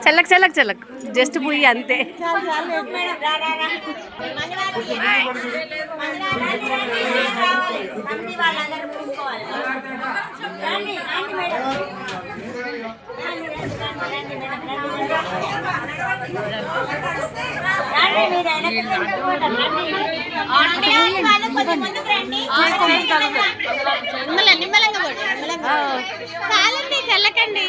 చల్లక్ చల్లక్ చల్లక్ just పోయి అంతే. చల్లకండి.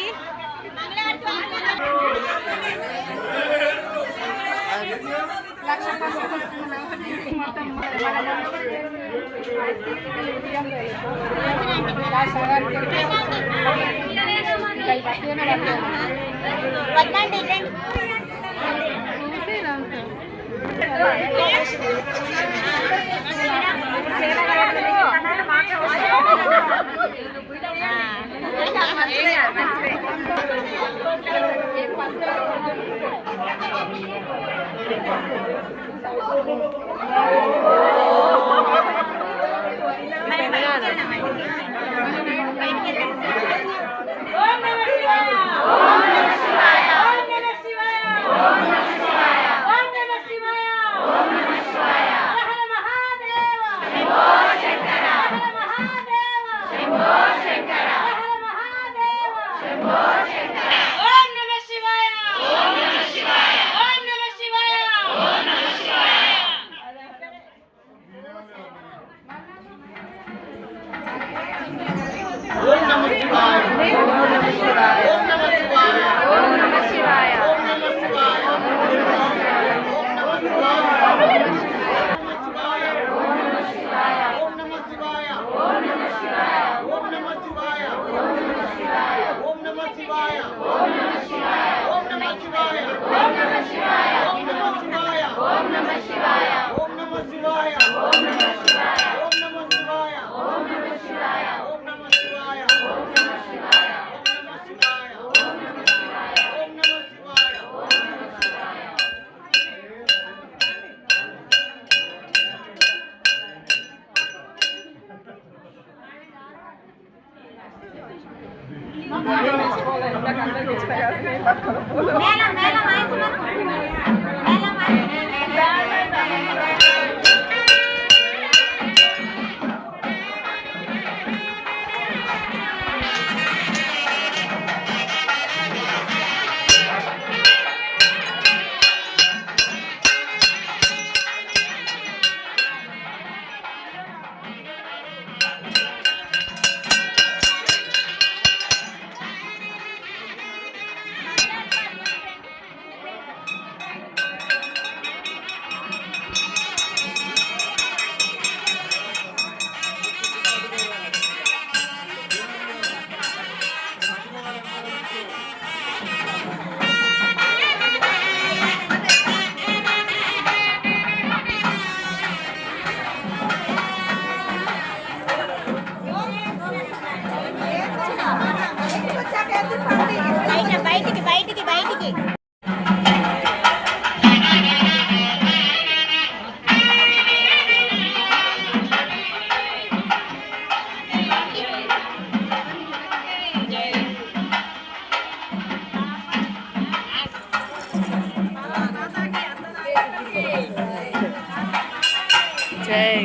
జై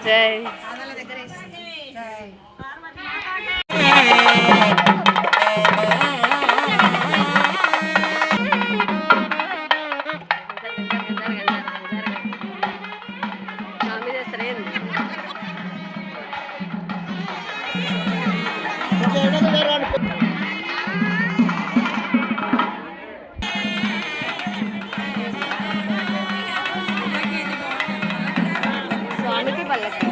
జై స్వామికి పల్లకి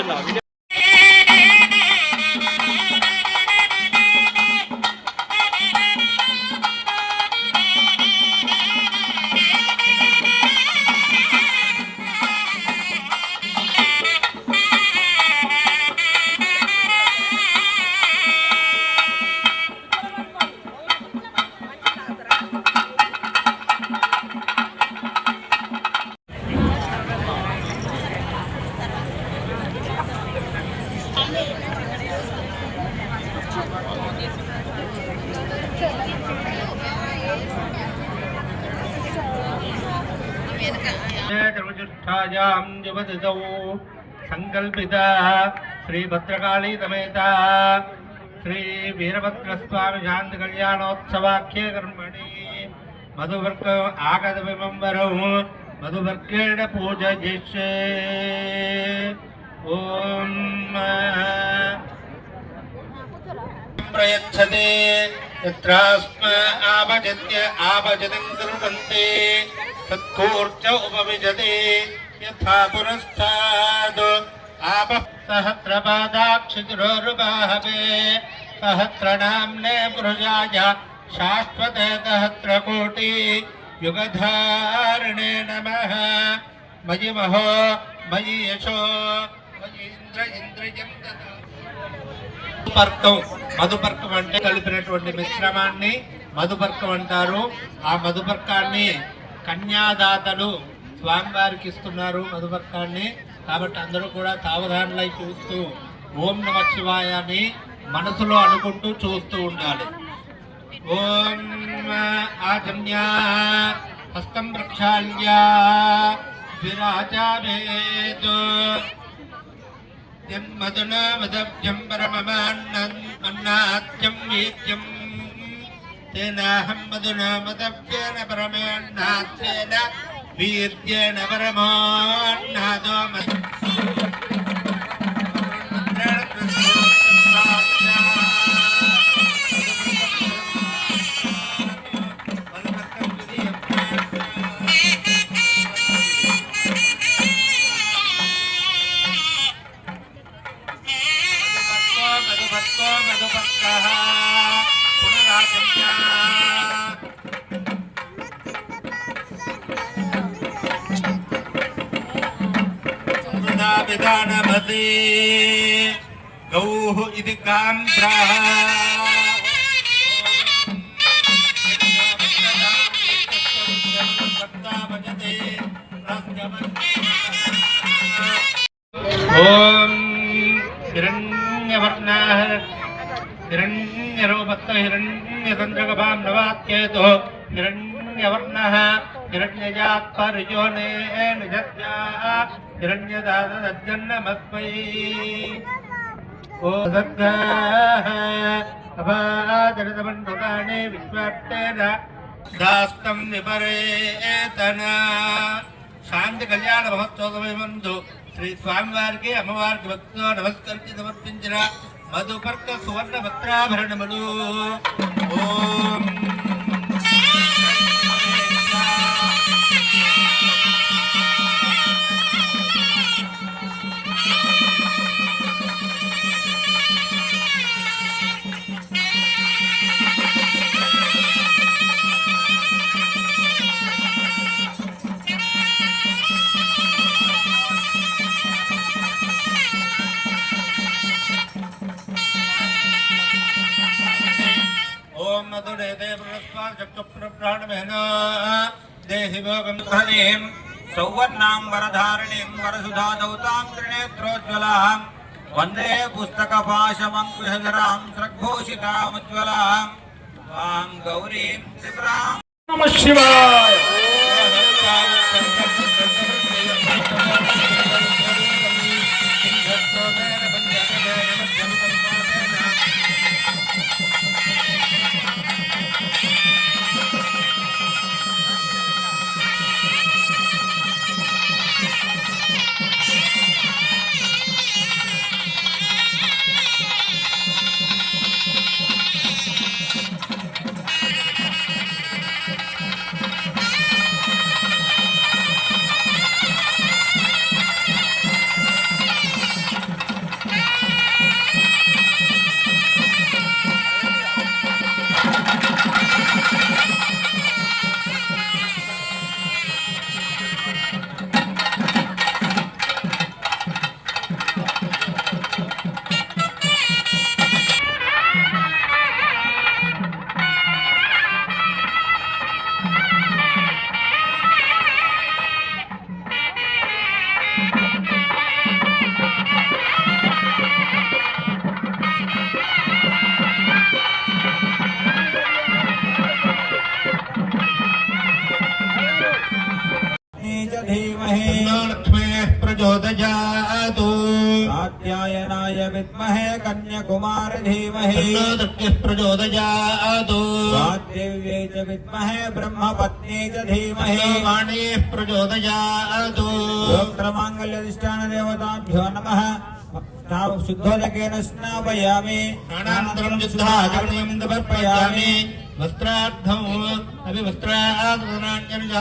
కూర్చున్నా युवतितौ संकल्पिता श्री भद्रकाली समेत श्री वीरभद्रस्वामी शांति कल्याणोत्सवाख्ये कर्मणि मधुवर्क आगत विमंबरौ मधुवर्केण पूजयिष्ये। ओम प्रयच्छते यत्रास्म आवजत्य आवजनं कुर्वन्ति तत्कूर्च उपविशति यथा पुरस्ताद् आपः सहस्रपादाक्षितिरोरुबाहवे सहस्रनाम्ने पुरुषाय शाश्वते सहस्रकोटि युगधारिणे नमः। मयि महो मयि यशो मयि इंद्रजं మధుపర్కం మధుపర్కం అంటే కలిపినటువంటి మిశ్రమాన్ని మధుపర్కం అంటారు. ఆ మధుపర్కాన్ని కన్యాదాతలు స్వామివారికి ఇస్తున్నారు మధుపర్కాన్ని. కాబట్టి అందరూ కూడా సావధానులై చూస్తూ ఓం నమ శివాయ అని మనసులో అనుకుంటూ చూస్తూ ఉండాలి. ఓం ఆజన్య హస్తం ప్రక్షాళ్య విరాజావేత్ మధునా మదభ్యం పరమమాన్నాత్యం వీత్యం తేనాహం మధునా మదభ్యేన పరమేణాత్యేన వీర్యేణ పరమాన్నాదో विधानमति गौः इति काम्प्राः ओम हिरण्यवर्णः हिरण्यरूपस्य हिरण्यचन्द्रगभां नवाक्येतो हिरण्यवर्णः हिरण्यजात्पर्योने निजत्या हिरण्यदातज्जन्नमस्मै ओ सद्गाः अभाजनतमण्डुकानि विश्वात्तेन दास्तं विपरेतन శాంతి కళ్యాణ మహోత్సవమే ముందు శ్రీ స్వామివారికి అమ్మవారికి భక్తితో నమస్కరించి సమర్పించిన మధుపర్క సువర్ణ భద్రాభరణములు. ఓం सौवर्णां वरधारिणीं वरसुधादौतां त्रिनेत्रोज्ज्वलां वन्दे पुस्तकपाशमङ्कुशधरां स्रग्भूषितामुज्ज्वलां वां गौरीं त्रिपुरां नमः शिवाय। धीमहि तन्नो लक्ष्मीः प्रचोदयात् कात्यायनाय विद्महे कन्याकुमारी धीमहि तन्नो दक्षिः प्रचोदयात् वाग्देव्यै च विद्महे ब्रह्मपत्न्यै च धीमहि तन्नो वाणीः प्रचोदयात् गोत्रमाङ्गल्यधिष्ठान देवताभ्यो नमः शुद्धोदकेन स्नापयामि प्राणान्तरं युद्धाचरणीयं समर्पयामि वस्त्रार्थम् अपि वस्त्रादनान्यनुजा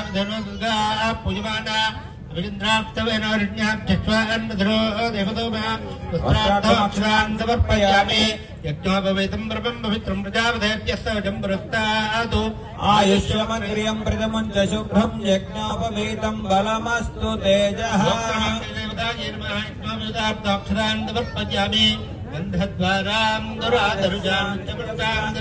पूजमाना अभिन्द्राप्तवेन ऋण्याभ्यश्वान्नधरो देवतोभ्यः वस्त्रार्थमक्षरान् समर्पयामि यज्ञोपवेतं ब्रह्मं पवित्रं प्रजापतेत्यस्य वचं पुरस्तात् आयुष्यमग्रियं प्रथमं च शुभ्रं यज्ञोपवीतं बलमस्तु तेजः अक्षरान् समर्पयामि गन्धद्वारां दुरादरुजां च पुरस्तां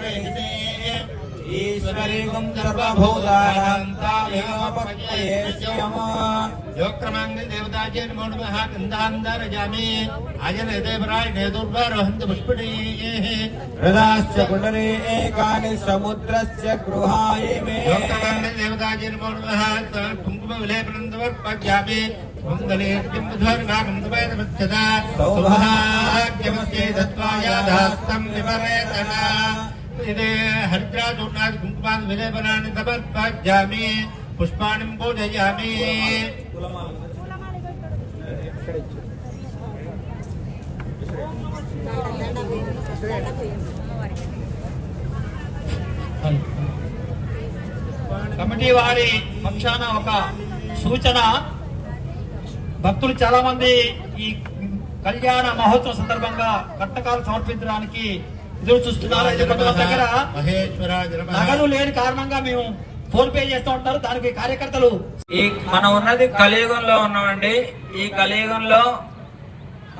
ईश्वरीगं सर्वभूतानां तामेवोपक्रियेष्यम् योक्तमाङ्गल देवताजे नमो नमः गन्धान्दारजामि आजने देवरायणे दुर्वारोहन्त पुष्पणीः हृदाश्च कुण्डले एकानि समुद्रस्य गृहाय मे योक्तमाङ्गल देवताजे नमो नमः कुङ्कुमविलेपनं समर्पयामि मङ्गलेर्जं बुधर्वागं तमेतमच्यता सौभाग्यमस्ये दत्त्वायाधास्तं विपरेतना इदे हरिद्राचूर्णादि कुङ्कुमादि विलेपनानि समर्पयामि पुष्पाणि पूजयामि కమిటీ వారి పక్షాన ఒక సూచన. భక్తులు చాలా మంది ఈ కళ్యాణ మహోత్సవం సందర్భంగా కట్టకాలు సమర్పించడానికి ఎదురు చూస్తున్నారు. దగ్గర నగదు లేని కారణంగా మేము ఫోన్ పే చేస్తూ ఉంటారు. దానికి కార్యకర్తలు ఈ మనం ఉన్నది కలియుగంలో ఉన్నామండి. ఈ కలియుగంలో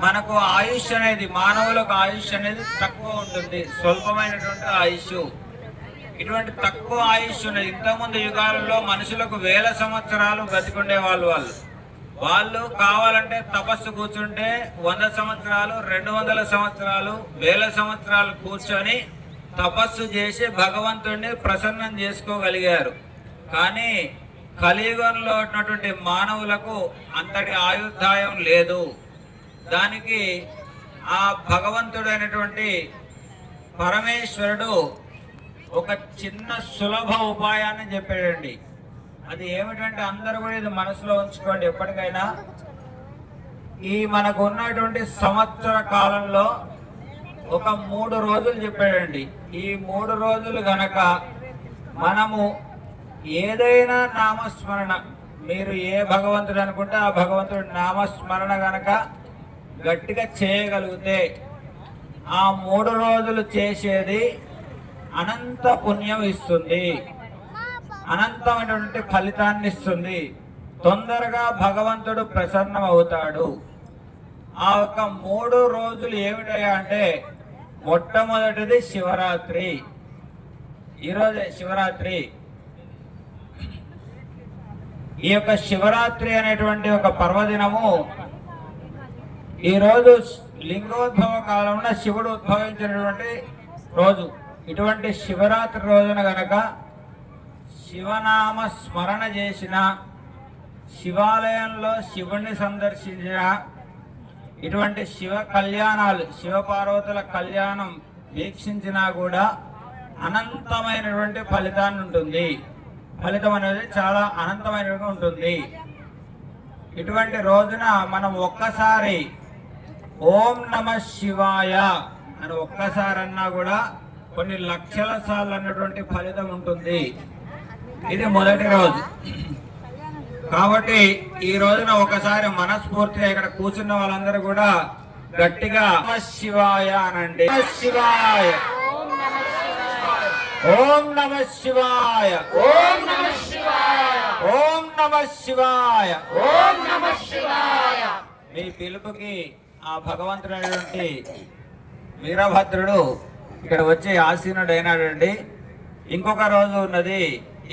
మనకు ఆయుష్ అనేది, మానవులకు ఆయుష్ అనేది తక్కువ ఉంటుంది, స్వల్పమైనటువంటి ఆయుష్. ఇటువంటి తక్కువ ఆయుష్ ఉన్నది. ఇంతకుముందు యుగాలలో మనుషులకు 1000 సంవత్సరాలు బతికుండే వాళ్ళు కావాలంటే తపస్సు కూర్చుంటే 100 సంవత్సరాలు, 200 సంవత్సరాలు, 1000 సంవత్సరాలు కూర్చొని తపస్సు చేసి భగవంతుడిని ప్రసన్నం చేసుకోగలిగారు. కానీ కలియుగంలో ఉన్నటువంటి మానవులకు అంతటి ఆయుర్దాయం లేదు. దానికి ఆ భగవంతుడైనటువంటి పరమేశ్వరుడు ఒక చిన్న సులభ ఉపాయాన్ని చెప్పాడండి. అది ఏమిటంటే అందరూ కూడా ఇది మనసులో ఉంచుకోండి. ఎప్పటికైనా ఈ మనకు ఉన్నటువంటి సంవత్సర కాలంలో ఒక 3 రోజులు చెప్పాడండి. ఈ 3 రోజులు గనక మనము ఏదైనా నామస్మరణ, మీరు ఏ భగవంతుడు అనుకుంటే ఆ భగవంతుడి నామస్మరణ గనక గట్టిగా చేయగలిగితే ఆ 3 రోజులు చేసేది అనంత పుణ్యం ఇస్తుంది, అనంతమైనటువంటి ఫలితాన్ని ఇస్తుంది. తొందరగా భగవంతుడు ప్రసన్నం అవుతాడు. ఆ ఒక 3 రోజులు ఏమిటయ్యా అంటే, మొట్టమొదటిది శివరాత్రి. ఈరోజే శివరాత్రి. ఈ యొక్క శివరాత్రి అనేటువంటి ఒక పర్వదినము ఈరోజు లింగోద్భవ కాలంలో శివుడు ఉద్భవించినటువంటి రోజు. ఇటువంటి శివరాత్రి రోజున గనక శివనామ స్మరణ చేసిన, శివాలయంలో శివుణ్ణి సందర్శించిన, ఇటువంటి శివ కళ్యాణాలు, శివపార్వతుల కళ్యాణం వీక్షించినా కూడా అనంతమైనటువంటి ఫలితాన్ని ఉంటుంది. ఫలితం అనేది చాలా అనంతమైనటువంటి ఉంటుంది. ఇటువంటి రోజున మనం ఒక్కసారి ఓం నమ శివాయ అని ఒక్కసారి అన్నా కూడా కొన్ని లక్షల సార్లు అన్నటువంటి ఫలితం ఉంటుంది. ఇది మొదటి రోజు. కాబట్టి ఈ రోజున ఒకసారి మనస్ఫూర్తిగా ఇక్కడ కూర్చున్న వాళ్ళందరూ కూడా గట్టిగా నమ శివాయ అనండి. శివాయ, ఓం నమ శివాయ, ఓం నమ శివాయ, ఓం నమ శివాయ, ఓం నమ శివాయ. మీ పిలుపుకి ఆ భగవంతుడైనటువంటి వీరభద్రుడు ఇక్కడ వచ్చి ఆసీనుడైనాడండి. ఇంకొక రోజు ఉన్నది.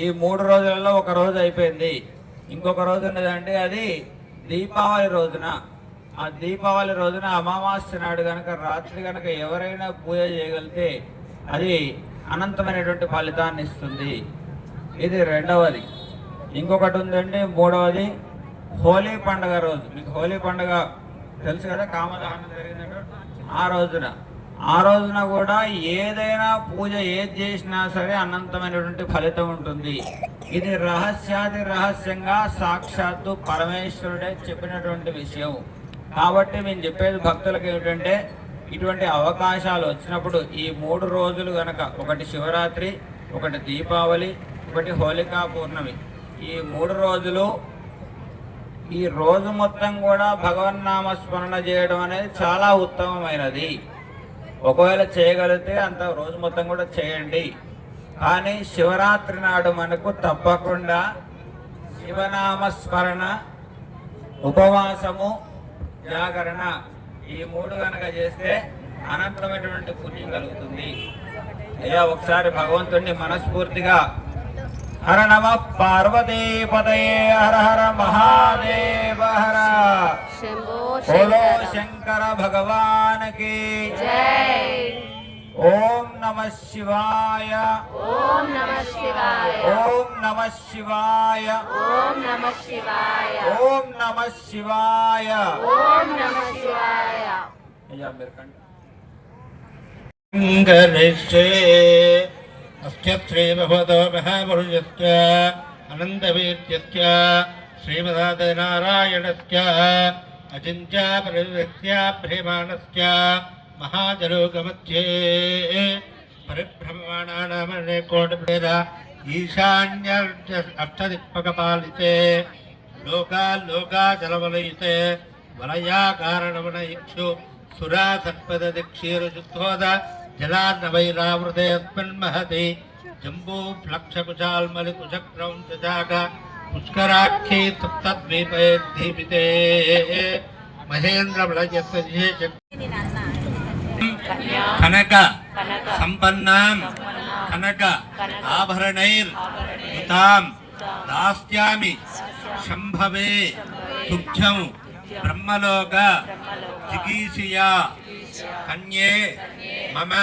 ఈ 3 రోజులలో ఒక రోజు అయిపోయింది. ఇంకొక రోజు ఉన్నదంటే అది దీపావళి రోజున. ఆ దీపావళి రోజున అమావాస్య నాడు కనుక రాత్రి కనుక ఎవరైనా పూజ చేయగలిగితే అది అనంతమైనటువంటి ఫలితాన్ని ఇస్తుంది. ఇది రెండవది. ఇంకొకటి ఉందండి, మూడవది హోలీ పండుగ రోజు, మీకు హోలీ పండుగ తెలుసు కదా, కామదహనం జరిగిందంటే ఆ రోజున కూడా ఏదైనా పూజ ఏది చేసినా సరే అనంతమైనటువంటి ఫలితం ఉంటుంది. ఇది రహస్యాది రహస్యంగా సాక్షాత్తు పరమేశ్వరుడే చెప్పినటువంటి విషయం. కాబట్టి మేము చెప్పేది భక్తులకు ఏమిటంటే, ఇటువంటి అవకాశాలు వచ్చినప్పుడు ఈ 3 రోజులు గనక, ఒకటి శివరాత్రి, ఒకటి దీపావళి, ఒకటి హోలికా పూర్ణమి, ఈ 3 రోజులు ఈ రోజు మొత్తం కూడా భగవన్నామ స్మరణ చేయడం అనేది చాలా ఉత్తమమైనది. ఒకవేళ చేయగలిగితే అంత రోజు మొత్తం కూడా చేయండి. కానీ శివరాత్రి నాడు మనకు తప్పకుండా శివనామ స్మరణ, ఉపవాసము, జాగరణ ఈ 3 కనుక చేస్తే అనంతమైనటువంటి పుణ్యం కలుగుతుంది. అయ్యా ఒకసారి భగవంతుణ్ణి మనస్ఫూర్తిగా హర నమ పార్వతీపతయే హర హర మహాదేవ హర శంభో బోలో శంకర భగవాన్ కి జై. ఓం నమ శివాయ. ఓం నమః శివాయ. ఓం నమ శివాయ. ఓం నమః శివాయ. ఓం నమ శివాయ. ఓం నమః శివాయ. అయ్యా మీరు కండి. అస్య శ్రీ భగవతో మహాపురుషస్య అనంతవీర్యస్య శ్రీమదానారాయణస్య అచింత్య పరివ్యక్త్య భ్రీమాణస్య మహాజలోకమధ్యే పరిభ్రమమాణానామనే కోటిభేద ఈశాన్య అష్టదిక్పకపాలితే లోకాచలవలయితే వలయాకారణవనయిక్షు సురా సత్పదీక్షీరుశుద్ధోద జలాన్నవైరావృతే అస్మిన్మహతి జంబూ ఫ్లక్షకుచాల్మలికుచక్రౌంచజాగ పుష్కరాఖ్యై సప్తద్వీపే దీపితే మహేంద్రవలయస్య కనక సంపన్నాం కనక ఆభరణైర్యుతాం దాస్యామి శంభవే తుభ్యం బ్రహ్మలోక జిగీషియా కన్యే మమ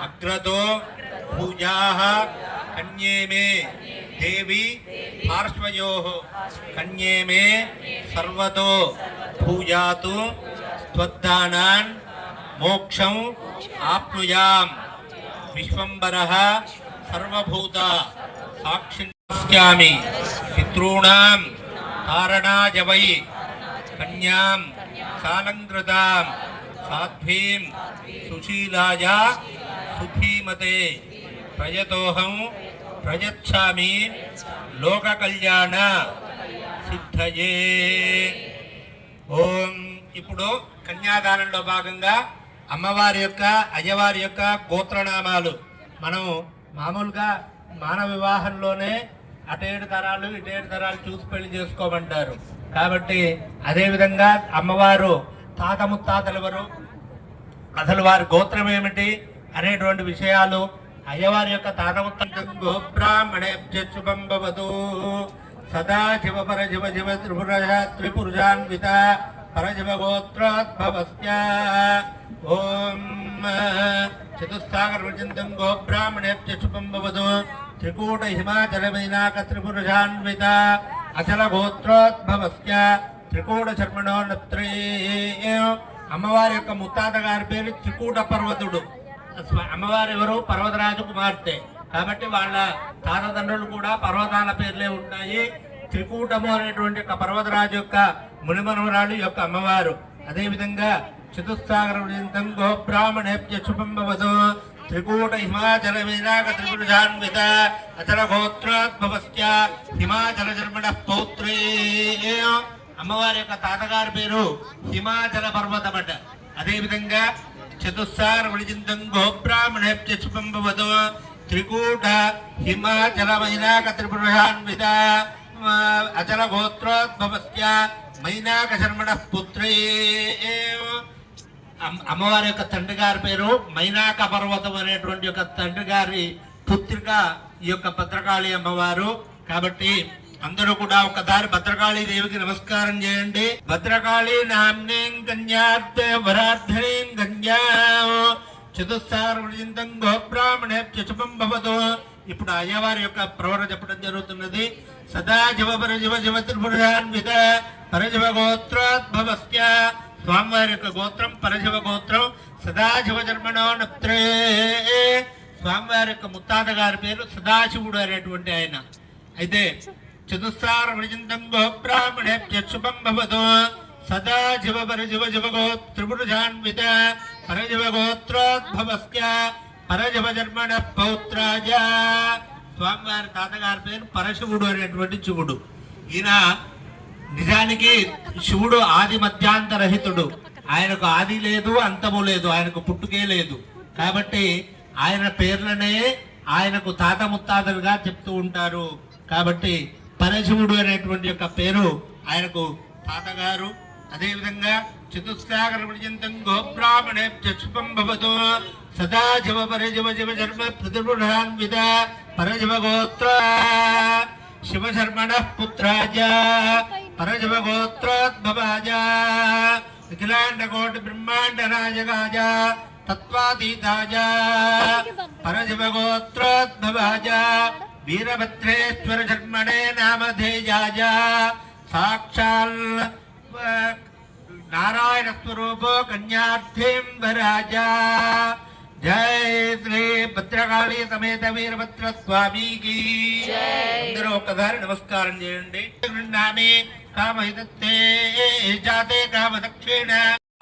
అగ్రతో పూజాః కన్యే మే దేవి పార్శ్వయోః కన్యే మే సర్వతో పూజాతు త్వద్దానాన్ మోక్షం ఆప్నుయాం విశ్వంబరః సర్వభూత సాక్షిణ్యామి పితॄణాం తారణాయ వై కన్యాం సాలంకృతాం సాధ్వీం సుశీలాయ సుధీమతే ప్రయతోహం ప్రయచ్ఛామి లోకకళ్యాణ సిద్ధయే. ఓం. ఇప్పుడు కన్యాదానంలో భాగంగా అమ్మవారి యొక్క అయ్యవారి యొక్క గోత్రనామాలు మనం మామూలుగా మానవ వివాహంలోనే అటేడు తరాలు ఇటేడు తరాలు చూసి పెళ్లి చేసుకోమంటారు. కాబట్టి అదేవిధంగా అమ్మవారు తాత ముత్తాతలు ఎవరు, అసలు వారి గోత్రం ఏమిటి అనేటువంటి విషయాలు అయ్యవారి యొక్క తాత ముత్తాత గోబ్రాహ్మణేభ్యుపంబవతు సదా శివ పరశివ శివ త్రిపురుషాన్విత పరశివ గోత్రోద్భవస్య. ఓం చతుస్సాగర పర్యంతం గోబ్రాహ్మణేభ్యుపంబవతు త్రికూట హిమాచల మైనాక త్రిపురుషాన్విత అచల గోత్రోద్భవస్య త్రికూట శర్మణోన్నత్రే. అమ్మవారి యొక్క ముత్తాత గారి పేరు త్రికూట పర్వతుడు. అమ్మవారు ఎవరు? పర్వతరాజు కుమార్తె. కాబట్టి వాళ్ళ తాతతండ్రులు కూడా పర్వతాల పేర్లే ఉంటాయి. త్రికూటము అనేటువంటి ఒక పర్వతరాజు యొక్క మునిమనవరాలు యొక్క అమ్మవారు. అదేవిధంగా చతుస్సాగర పర్యంతం గోబ్రాహ్మణేభ్యుపంబవతు త్రికూట హిమాచల మైనాక త్రిపురుషాన్విత అచల గోత్రోద్భవస్య హిమాచల శర్మణ పౌత్రే. అమ్మవారి యొక్క తాతగారి పేరు హిమాచల పర్వతమట. అదేవిధంగా చతుస్సాగర పర్యంతం గోబ్రాహ్మణేభ్యుపంబవతు త్రికూట హిమాచల మైనాక త్రిపురుషాన్విత అచల గోత్రోద్భవస్య మైనాక శర్మణ పుత్రే. అమ్మవారి యొక్క తండ్రి గారి పేరు మైనాక పర్వతం అనేటువంటి యొక్క తండ్రి గారి పుత్రిక ఈ యొక్క భద్రకాళి అమ్మవారు. కాబట్టి అందరూ కూడా ఒకసారి భద్రకాళీ దేవికి నమస్కారం చేయండి. భద్రకాళీ నామ్నేం కన్యార్తే వరార్ధనీం కన్యా చతుస్సాగర పర్యంతం గోబ్రాహ్మణేభ్యుపంబవతు. ఇప్పుడు అయ్యవారి యొక్క ప్రవర చెప్పడం జరుగుతున్నది. సదా శివ పరశివ శివ త్రిపురుషాన్విత పరశివ గోత్రోద్భవస్య స్వామివారి యొక్క గోత్రం పరశివ గోత్రం. సదాశివ జన్మనో నప్త్రే స్వామివారి యొక్క ముత్తాత గారి పేరు సదాశివుడు అనేటువంటి ఆయన. అయితే చతుస్సార పర్యంతం గోబ్రాహ్మణేభ్య శుభం భవతు. సదాశివ పరశివ శివ గోత్రిపురుషాన్విత పరశివ గోత్రోద్భవస్య పరశివ జన్మన పౌత్రాజ. స్వామివారి తాతగారి పేరు పరశివుడు అనేటువంటి శివుడు. ఈయన నిజానికి శివుడు ఆది మధ్యాంతరహితుడు. ఆయనకు ఆది లేదు, అంతము లేదు, ఆయనకు పుట్టుకే లేదు. కాబట్టి ఆయన పేర్లనే ఆయనకు తాత ముత్తాతలుగా చెప్తూ ఉంటారు. కాబట్టి పరశివుడు అనేటువంటి యొక్క పేరు ఆయనకు తాతగారు. అదేవిధంగా చతుస్సాగర పర్యంతం గోబ్రాహ్మణేభ్య శుభం భవతు. సదాశివ పరశివ శివ శర్మ ప్రతిపురుషాన్విత పరశివ గోత్ర శివశర్మణ పుత్రాజ పరశివ గోత్రోద్భవాజ అఖిలాండ కోటి బ్రహ్మాండ నాయకాజ తత్వాతీతాజ పరశివ గోత్రోద్భవాజ వీరభద్రేశ్వర శర్మణే నామధేయాజ సాక్షాల్ నారాయణ స్వరూపో కన్యార్థేంబరాజ. జై శ్రీ భద్రకాళి సమేత వీరభద్ర స్వామికి. అందరూ ఒక్కసారి నమస్కారం చేయండి. నామే కామహితే జాతే కామ దక్షిణ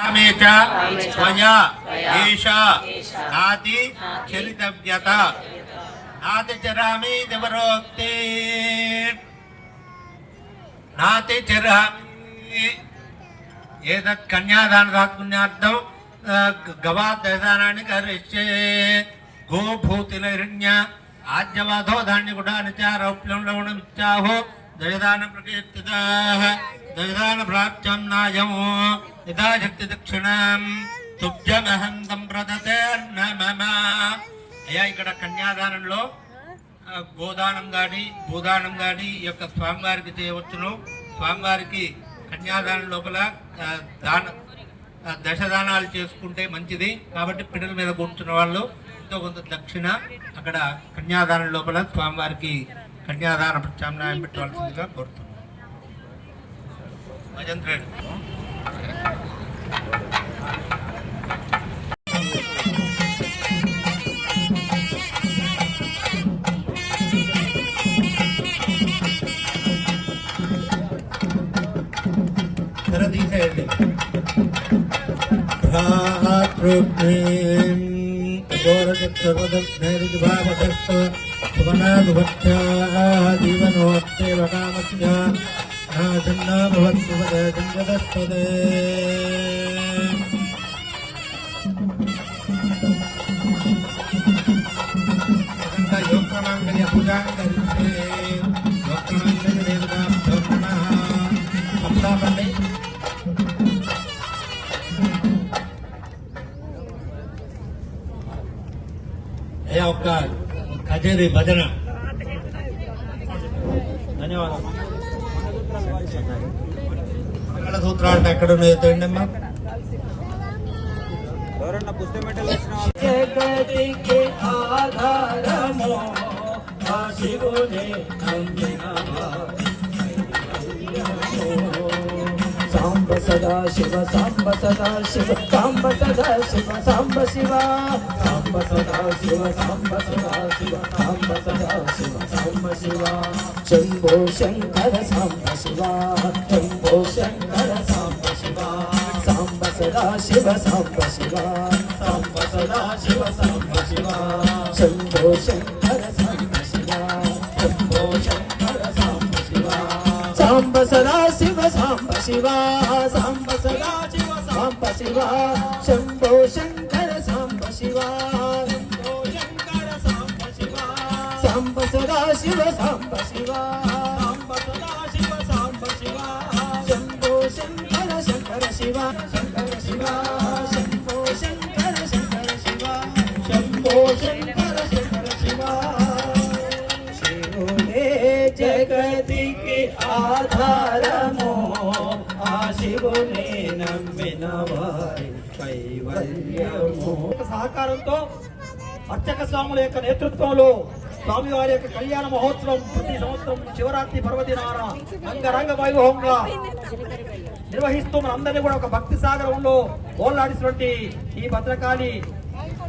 కామే చ స్వయా ఏషా నాతి చరితవ్యత నాతి చరామి దేవరోక్తే నాతి చరామి. ఏతత్ కన్యాదాన తాత్పుణ్యార్థం గవాదశానాన్ని కరిష్యే గోభూతిలైరణ్య ఆజ్యవాధో ధాన్యగుడాని చ రౌప్యం లవణమిచ్చాహో దయదాన ప్రకీర్తితాః దయదాన ప్రాప్త్యన్నాయం యథాశక్తి దక్షిణాం తుభ్యమహం సంప్రదతేర్నమమ. అయ్యా, ఇక్కడ కన్యాదానంలో గోదానం కానీ భూదానం కానీ ఈ యొక్క స్వామివారికి చేయవచ్చును. స్వామివారికి కన్యాదానం లోపల దశదానాలు చేసుకుంటే మంచిది. కాబట్టి పిల్లల మీద కూర్చున్న వాళ్ళు ఎంతో కొంత దక్షిణ అక్కడ కన్యాదానం లోపల స్వామివారికి కన్యాదాన ప్రత్యామ్నాయం పెట్టవలసిందిగా కోరుతున్నాం. భజంత్రుడు తీసేయండి. ఒక్క కచేరీ భజన. ధన్యవాదాలు. మంగళసూత్రాలు అంటే ఎక్కడ ఉన్నాయో తెలియండి అమ్మా. ఎవరన్నా పుస్తకం జగతికి ఆధారమో ఆ శివునే సాంబ సదా శివ సాంబ సదా శివ సాంబ సదా శివ సాంబ శివ సాంబ సదా శివ సాంబ సదా శివ సాంబ సదా శివ సాంబ శివ శంభో శంకర సాంబ శివ శంభో శంకర సాంబ శివ సాంబ సదా శివ సాంబ శివ సాంబ సదా శివ సాంబ శివ శంభో శంకర సాంబ శివ శంభో శంకర సాంబ శివ సాంబ సదా శివ సాంబ శివ సాంబ సదా శివ సాంబ శివ శంభో శంకర సాంబ శివ శంభో శంకర సాంబ శివ సాంబ సదా శివ సాంబ శివ సాంబ సదా శివ సాంబ శివ శంభో శంకర శంకర శివ శంకర శివ శంభో శంకర శంకర శివ శంభో శంకర శంకర శివ శివుడే జగతికి ఆధారమో ఆ శివుని నమ్మిన వారి కైవల్యము. సహకారంతో అర్చక స్వాముల యొక్క నేతృత్వంలో స్వామివారి యొక్క కళ్యాణ మహోత్సవం ప్రతి సంవత్సరం శివరాత్రి పర్వదినాన అంగరంగ వైభవంగా నిర్వహిస్తూ మనందరినీ కూడా ఒక భక్తి సాగరంలో ఓలాడిసినటువంటి ఈ భద్రకాళి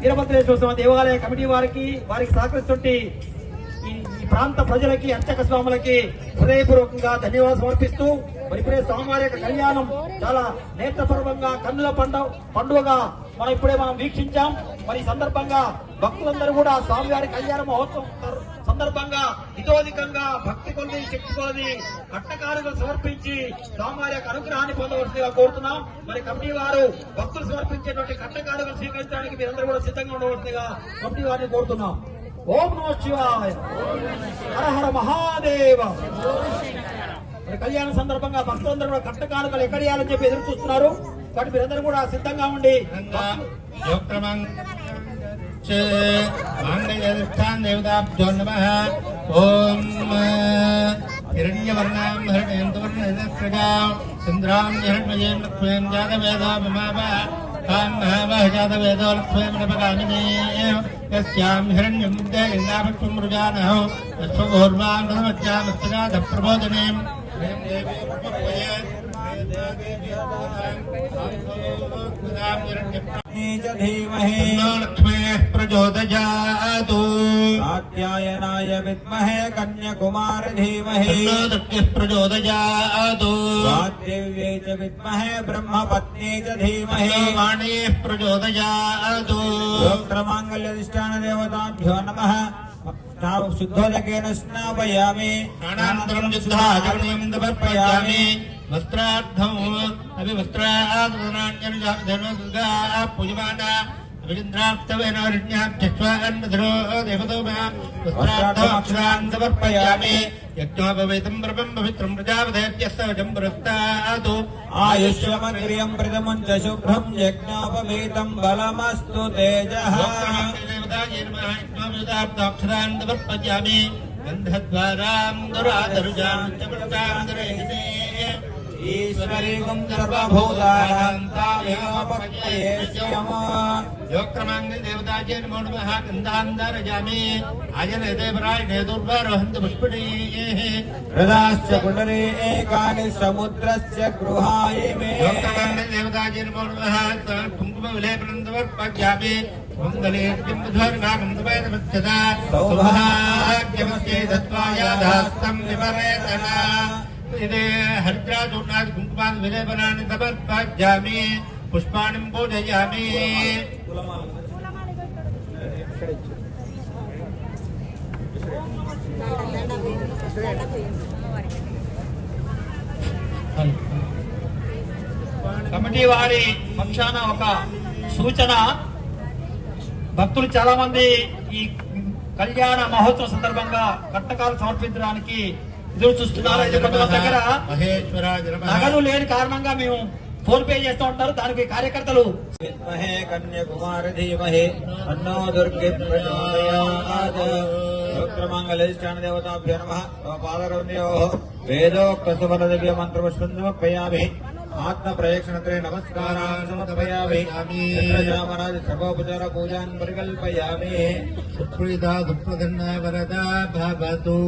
వీరభద్రేశ్వర స్వామి దేవాలయ కమిటీ వారికి సహకరిస్తుంటే ఈ ప్రాంత ప్రజలకి అర్చక స్వాములకి హృదయపూర్వకంగా ధన్యవాదాలు సమర్పిస్తూ మరి ఇప్పుడే స్వామివారి యొక్క కళ్యాణం చాలా నేత్రపూర్వకంగా కన్నుల పండుగగా మనం వీక్షించాం. మరి ఈ సందర్భంగా భక్తులందరూ కూడా స్వామివారి కళ్యాణ మహోత్సవం సందర్భంగా ఇతోధికంగా భక్తి కొలది శక్తి కొలది కట్టకారులు సమర్పించి స్వామివారి యొక్క అనుగ్రహాన్ని పొందవలసిందిగా కోరుతున్నాం. మరి కమిటీ వారు భక్తులు సమర్పించేటువంటి కట్టకారులు స్వీకరించడానికి మీరందరూ కూడా సిద్ధంగా ఉండవలసిందిగా కమిటీ వారిని కోరుతున్నాం. ఓం నమః శివాయ, హర హర మహాదేవ. కళ్యాణ సందర్భంగా భక్తులందరూ కూడా కట్టకానుకలు ఎక్కడియాలని చెప్పి ఎదురు చూస్తున్నారు. కాబట్టి మీరందరూ కూడా సిద్ధంగా ఉండి దేవతాభ్యో నమః. ఓం హిరణ్యవర్ణాం హిరణ్యవర్ణజాం చంద్రాం హిరణ్మయీం లక్ష్మీం జాతవేదోపమాప తాం మహామహ జాతవేదో లక్ష్మీం నపగామినీ యస్యాం హిరణ్యం విద్యాయిందాభక్ష్మం మృజానః యస్వోర్వాం రథమజ్జామస్తినాథ ప్రబోధనేం लक्ष्मी प्रचोदयात् कात्यायनाय विद्महे कन्याकुमार धीमहि प्रचोदयात् वाग्देव्यै च विद्महे ब्रह्मपत्नी च धीमहि वाणी प्रचोदयात् गोत्रमाङ्गल्यधिष्ठान देवताभ्यो नमः. शुद्धोदकेन स्नापयामि अनन्तरं शुद्धाचरणं समर्पयामि. वस्त्रार्थम् अपि वस्त्रादनान्यनुजा पूजमाना अभिन्द्राप्तवेनोरण्याभ्यश्वान्मधुरो देवतोमः वस्त्रार्थमक्षरान् समर्पयामि. यज्ञोपवेतं ब्रह्मं पवित्रं प्रजापतेभ्यस्तवचं पुरस्तात् आयुष्यमग्रियं प्रथमं च शुभ्रं यज्ञोपवीतं बलमस्तु तेजः. यज्ञोपवेताक्षरान् समर्पयामि. गन्धद्वारां दुरादरुजां च पुरस्तान्दरेहिते ईश्वरीगुं सर्वभूतानां तामेवपक्तये स्यामः. योक्रमाङ्गे देवताजे नमो नमः. गन्धान्दारजामि आजने देवरायणे दुर्वारोहन्तु पुष्पिणीः हृदाश्च कुण्डले एकानि समुद्रस्य गृहाय मे. योक्रमाङ्गे देवताजे नमो नमः. कुङ्कुमविलेपनं समर्पयामि. मङ्गलेर्यं मधुर्गामं तमेतमच्यता सौभाग्यमस्ये दत्त्वायाधास्तं विपरेतना. इदे हरिद्राचूर्णादि कुङ्कुमादि विलेपनानि समर्पयामि. पुष्पाणि पूजयामि. కమిటీ వారి పక్షాన ఒక సూచన. భక్తులు చాలా మంది ఈ కళ్యాణ మహోత్సవం సందర్భంగా కట్టకాలు సమర్పించడానికి ఎదురు చూస్తున్నారు. అయితే కొంతమంది దగ్గర నగదు లేని కారణంగా మేము ఫోన్ పే చేస్తూ ఉంటారు. దానికి కార్యకర్తలు विद्महे कन्याकुमार धीमहि तन्नो दुर्गे प्रचोदयात्. योक्तमाङ्गल्यधिष्ठान देवताभ्यो नमः. पादरवन्योः वेदोक्तसुफलदिव्य मन्त्रपुष्पं समर्पयामि. आत्मप्रयक्षणत्रे नमस्कारान् समर्पयामि. चन्द्रजामराज सर्वोपचार पूजान् परिकल्पयामि. सुप्रीता सुप्रसन्ना वरदा भवतु.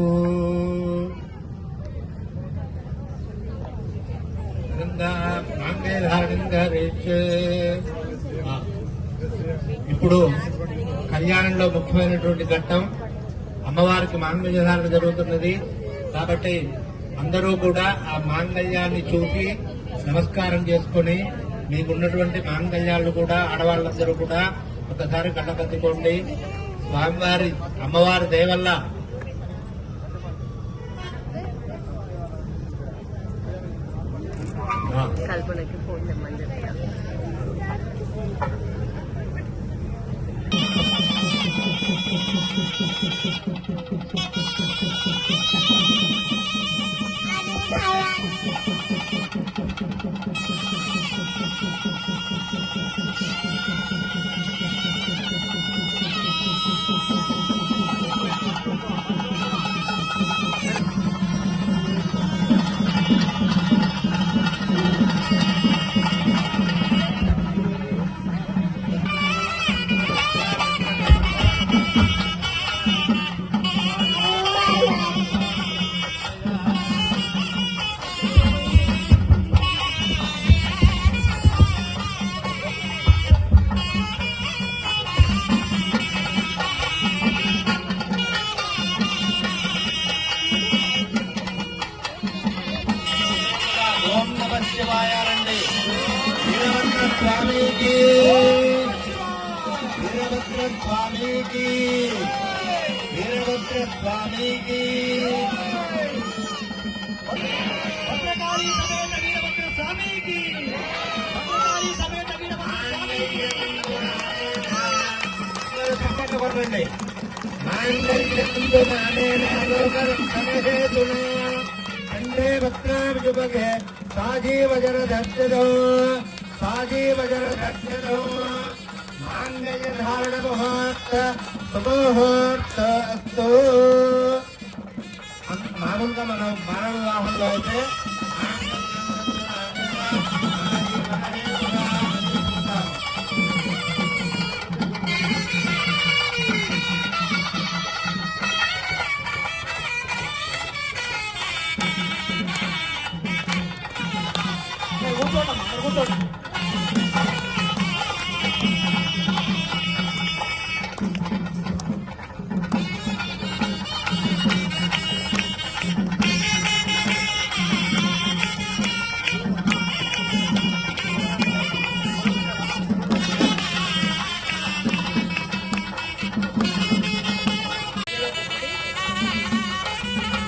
ఇప్పుడు కళ్యాణంలో ముఖ్యమైనటువంటి ఘట్టం అమ్మవారికి మాంగళ్య ధారణ జరుగుతున్నది. కాబట్టి అందరూ కూడా ఆ మాంగళ్యాన్ని చూసి నమస్కారం చేసుకుని మీకున్నటువంటి మాంగళ్యాలు కూడా ఆడవాళ్ళందరూ కూడా ఒకసారి కళ్ళకత్తుకోండి. స్వామివారి అమ్మవారి దయ వల్ల కల్పనకి ఫోన్ తెమ్మని చెప్పారు. శివాయ రండి. వీరభద్ర స్వామికి, వీరభద్ర స్వామికి, వీరభద్ర స్వామికి. భద్రకాళి సమేత వీరభద్ర స్వామికి, భద్రకాళి సమేత వీరభద్ర స్వామికి. చప్పట్లు కొట్టండి. కండే భద్రాభిజుభగే సాజీవజర దర్శనో, సాజీవజర దర్శనో. మాంగళ్య ధారణ ముహూర్త శుభముహూర్త అస్తు. మామూలుగా మనం మానవ వివాహంలో అయితే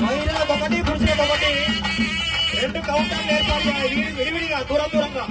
మహిళలకు ఒకటి, పురుషులకు ఒకటి, 2 కౌంటర్లు ఏర్పాటు చేయాలి విడివిడిగా, దూరం దూరంగా.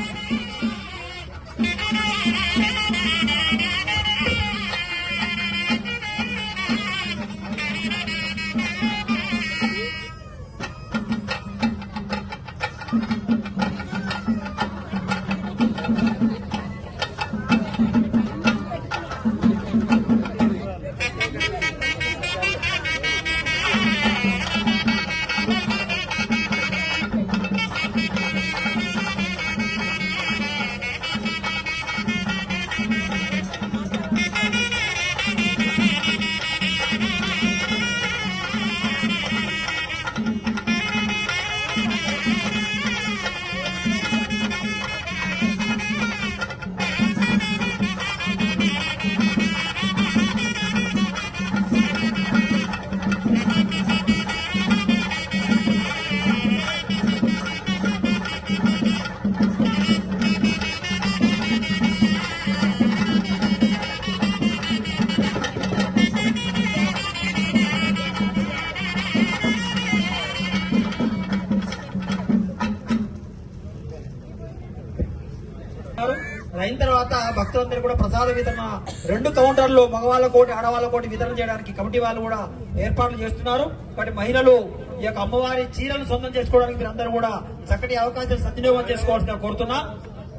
అయిన తర్వాత భక్తులందరూ కూడా ప్రసాద వితరణ 2 కౌంటర్లు మగవాళ్ళ కోటి ఆడవాళ్ళ కోటి వితరణ చేయడానికి కమిటీ వాళ్ళు కూడా ఏర్పాట్లు చేస్తున్నారు. కాబట్టి మహిళలు ఈ యొక్క అమ్మవారి చీరలు సొంతం చేసుకోవడానికి మీరందరూ కూడా చక్కటి అవకాశాలు సద్వినియోగం చేసుకోవాల్సిన కోరుతున్నా.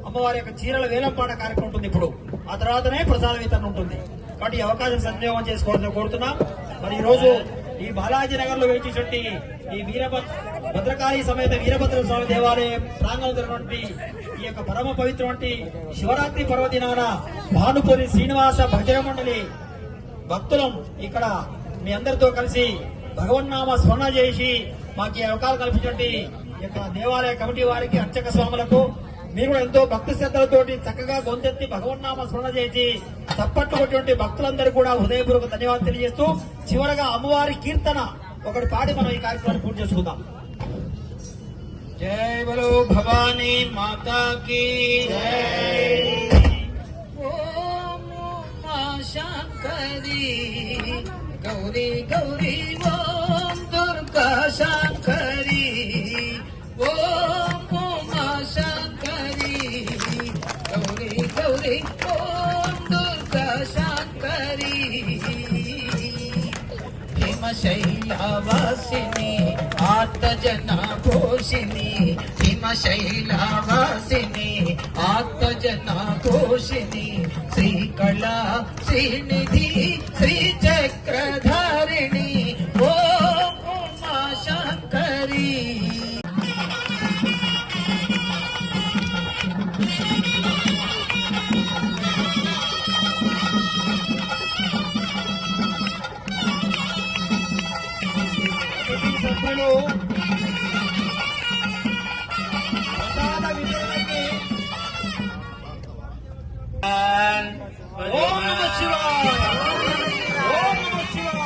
అమ్మవారి యొక్క చీరల వేలంపాట కార్యక్రమం ఉంటుంది ఇప్పుడు, ఆ తర్వాతనే ప్రసాద వితరణ ఉంటుంది. కాబట్టి ఈ అవకాశం సద్వినియోగం చేసుకోవాల్సిన కోరుతున్నా. మరి ఈ రోజు ఈ బాలాజీ నగర్ లో వేచేటువంటి ఈ భద్రకాళి సమేత వీరభద్ర స్వామి దేవాలయం ప్రాంగణంలో ఈ యొక్క పరమ పవిత్రమైన శివరాత్రి పర్వదినాన భానుపూరి శ్రీనివాస భజన మండలి భక్తులం ఇక్కడ మీ అందరితో కలిసి భగవన్నామ స్మరణ చేసి మాకు ఈ అవకాశం కల్పించండి. ఈ యొక్క దేవాలయ కమిటీ వారికి, అర్చక స్వాములకు మీరు కూడా ఎంతో భక్తి శ్రద్ధలతోటి చక్కగా గొంతెత్తి భగవన్నామ స్మరణ చేసి తప్పట్టు కొట్టినటువంటి భక్తులందరూ కూడా హృదయపూర్వక ధన్యవాదాలు తెలియజేస్తూ చివరగా అమ్మవారి కీర్తన ఒకటి పాడి మనం ఈ కార్యక్రమాన్ని పూర్తి చేసుకుందాం. జై బలో భవానీ మాతా కీ జై. ఓం ఉమా శంకరి గౌరీ గౌరీ ఓం దుర్గా శంకరి ఓం ఉమా శంకరి గౌరీ గౌరీ ఓం దుర్గా శంకరి హిమశైలవాసిని ఆత్మజన పోషిణి హిమశైలవాసిని ఆత్మజన పోషిణి శ్రీకళా శ్రీనిధి శ్రీచక్రధారిణి ఓం ఉమా శంకరి. సభ్యులు ప్రసాద వితరణకి ఓం నమః శివాయ, ఓం నమః శివాయ.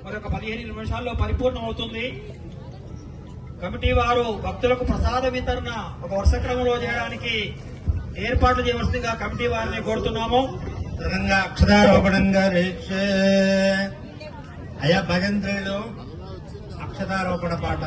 మరొక 15 నిమిషాల్లో పరిపూర్ణం అవుతుంది. కమిటీ వారు భక్తులకు ప్రసాద వితరణ ఒక వరుస క్రమంలో చేయడానికి ఏర్పాట్లు చేయవలసిందిగా కమిటీ వారిని కోరుతున్నాము. అక్షరారోపణంగా అయ్యా భజంత్రులు అక్షరారోపణ పాట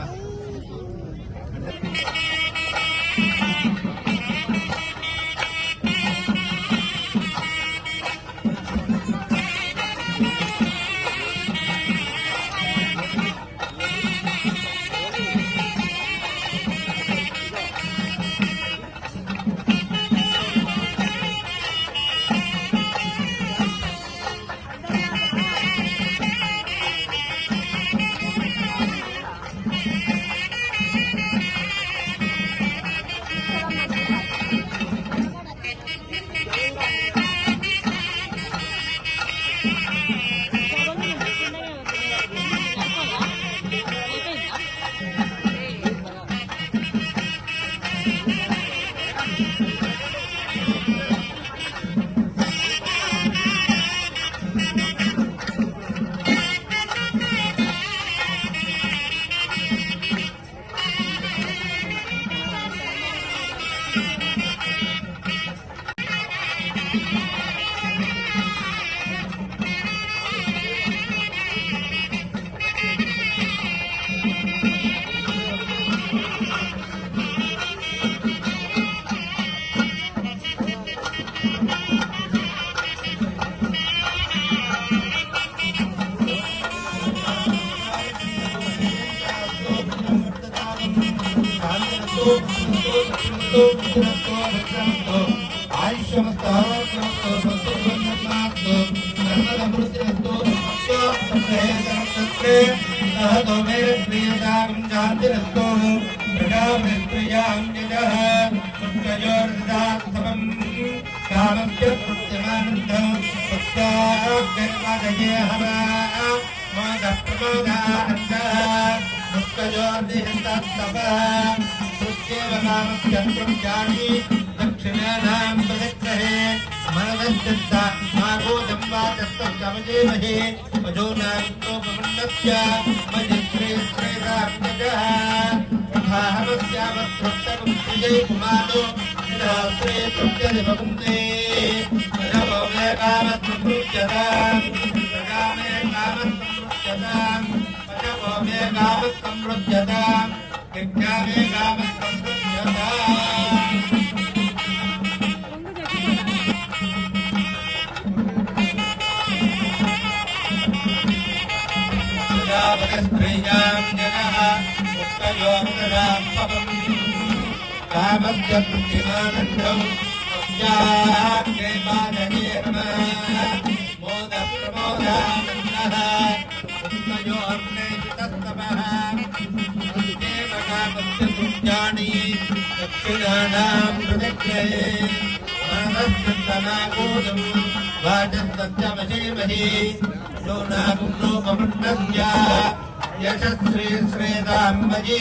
यशस्वी श्रेदाम्बजी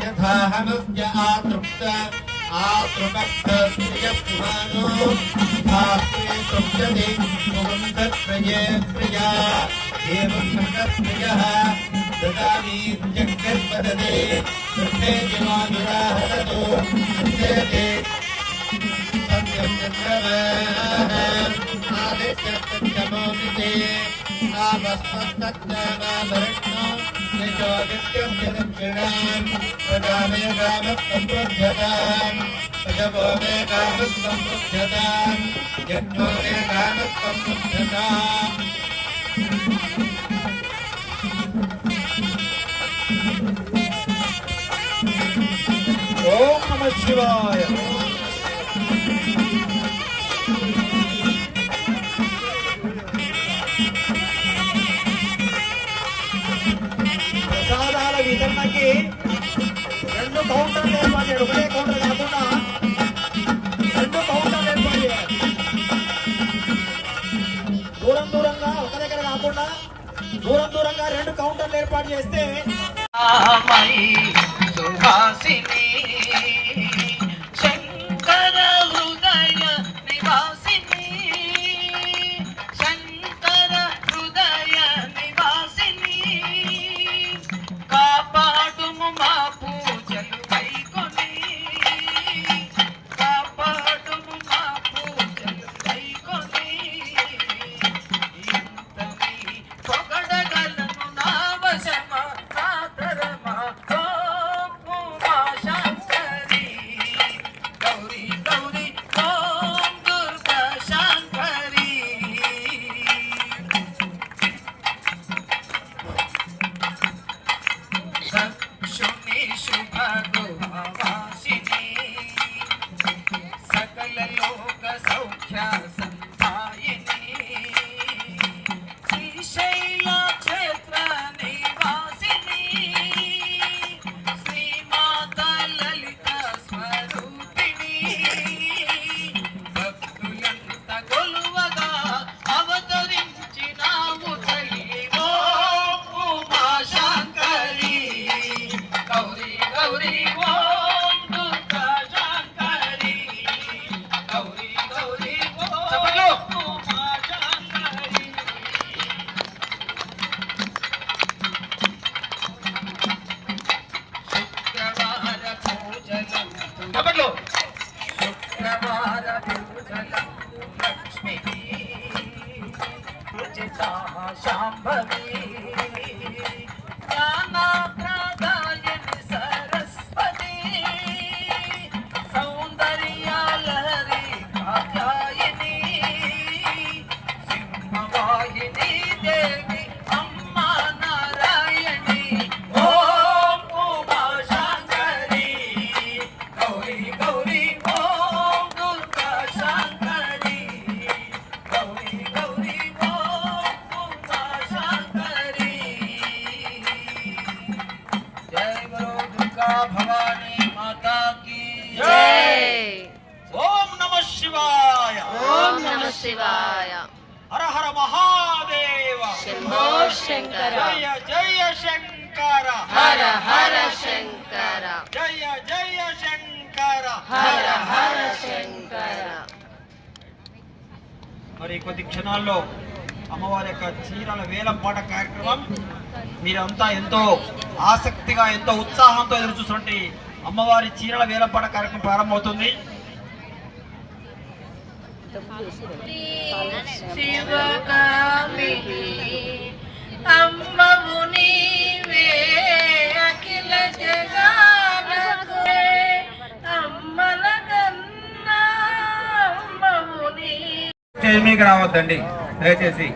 यथाहमस्य आतृप्त आतृपक्तप्रियपुमानो आस्ते तृप्यते सुगन्धप्रिये प्रिया एवं प्रियः ददामि जगद्पदते कृष्णे जीवानुराहतो कृष्णे सत्यं चन्द्रमः आदित्यमोदिते आमस्तत्तमाभरणो निजोदित्यस्य दक्षिणाम् प्रजामे कामत्सम्पृध्यताम् प्रजवो मे कामत्सम्पृध्यताम् यज्ञो मे कामत्सम्पृध्यताम् ఓం నమః శివాయ. కౌంటర్లు ఏర్పాటు చేయాలి. ఒకటే కౌంటర్ కాకుండా 2 కౌంటర్లు ఏర్పాటు చేయాలి. దూరంగా ఒక దగ్గర కాకుండా దూరంగా 2 కౌంటర్లు ఏర్పాటు చేస్తే సుహాసిని శంకర హృదయ నివాసిని శంకర హృదయ నివాసిని కాపాడుము మా పూజలు కైకొని కాపాడుము మా పూజలు కైకొని ఇంతని పొగడగలను నా వశమా నా తరమా ఓం ఉమా శంకరి గౌరీ గౌరీ ఓం దుర్గా శంకరి దక్షుని శుభ గృహవాసిని సకల లోక సౌఖ్య సంధాయిని శ్రీశైల క్షేత్ర నివాసిని శ్రీమాత లలిత స్వరూపిణి భక్తులంత కొలువగా అవతరించినావు తల్లి ఓం ఉమా శంకరి గౌరీ గౌరీ ఓం దుర్గా శంకరి గౌరీ గౌరీ ఓం ఉమా శంకరి శుక్రవార పూజలం చెప్పట్లు శుక్రవార పూజలం లక్ష్మి పూజితా శాంభవి జ్ఞానప్రదాయిని సరస్వతి సౌందర్యాలహరి కాత్యాయిని సింహవాహిని దేవి అమ్మా నారాయణి ఓం ఉమా శంకరి గౌరీ గౌరీ ఓం దుర్గా శంకరి గౌరీ గౌరీ ఓం ఉమా శంకరి జై గురు దుర్గా భవానీ మాతా కీ జై. ఓం నమ శివాయ. ఓం నమ శివాయ. హర హర మహాదేవ. శంభో శంకర. జయ జయ శంకర. హర హర శంకర. జయ జయ శంకర. హర హర శంకర. మరి కొద్ది క్షణాల్లో అమ్మవారి యొక్క చీరల వేలం పాట కార్యక్రమం మీరంతా ఎంతో ఆసక్తిగా ఎంతో ఉత్సాహంతో ఎదురు చూస్తుంటే అమ్మవారి చీరల వేలం పాట కార్యక్రమం ప్రారంభమవుతుంది. శివకామిని అమ్మవు నీవే అఖిల జగాలకు అమ్మల కన్నా అమ్మవు నీ స్టేజ్ మీకు రావద్దండి దయచేసి.